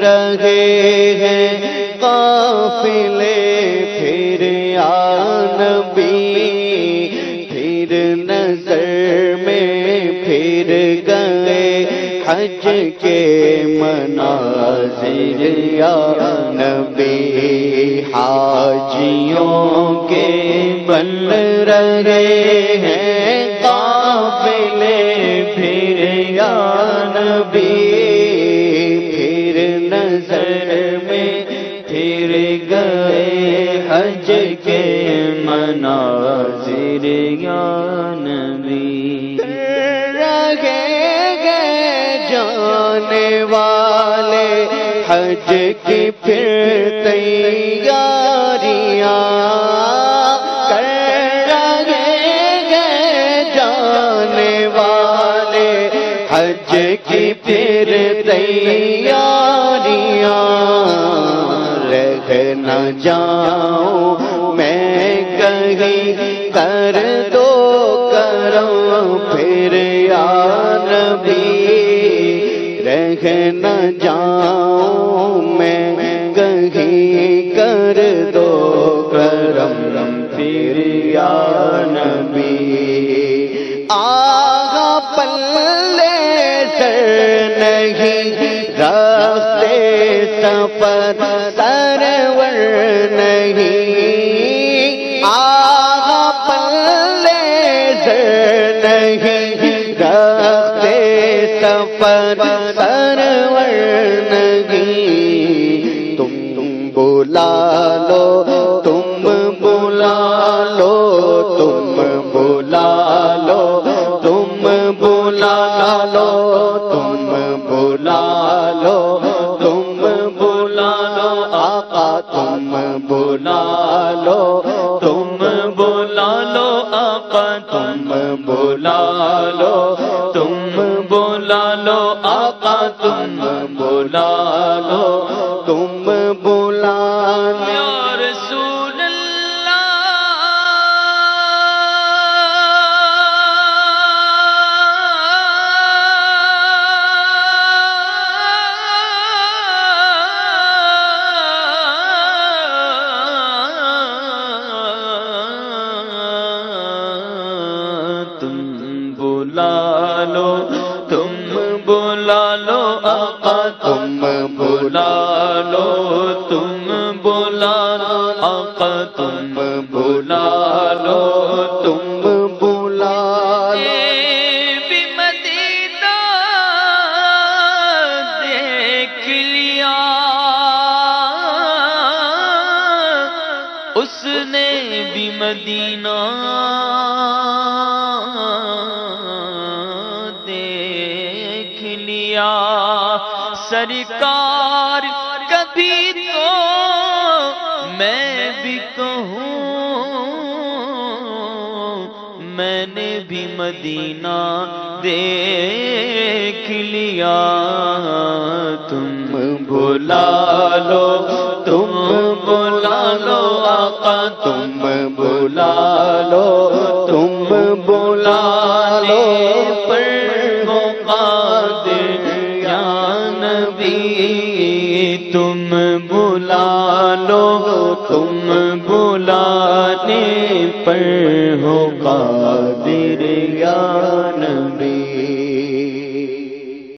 رہے ہیں قافلے پھر یا نبی، پھر نظر میں پھر گئے حج کے مناظر یا نبی، حاجیوں کے بن رہے ہیں قافلے پھر یا نبی، پھر نظر میں پھر گئے حج کے مناظر یا نبی، جانے والے حج کی پھر تیاریاں کر رہے ہیں، جانے والے حج کی پھر تیاریاں، رہ نہ جاؤں میں کہیں کر دو کرم پھر یا نبی، رہ نہ جاؤں میں کہیں کر دو کرم پھر یا نبی، آگا پلے سر نہیں راستے سفر سرور نہیں، آگا پلے سر نہیں راستے سفر سرور نہیں، تم بلا لو تم بلا لو تم بلا لو تم بلا لو تم بلا لو تم بلا لو آقا تم بلا لو تم بلا لو آقا تم بلا لو تم بلا لو آقا تم بلا لو تم بلا لو یا رسول تم بلا لو تم بلا لو آقا تم بلا لو تم بلا لو آقا تم بلا لو تم بلا لو، بھی مدینہ دیکھ لیا اس نے بھی مدینہ دیکھ لیا، سرکار کبھی تو میں بھی کہوں میں نے بھی مدینہ دیکھ لیا، تم بلا لو تم بلا لو آقا تم بلا لو تم بلا لو پر ہو قادر یا نبی، تم بلا لو تم بلانے پر ہو قادر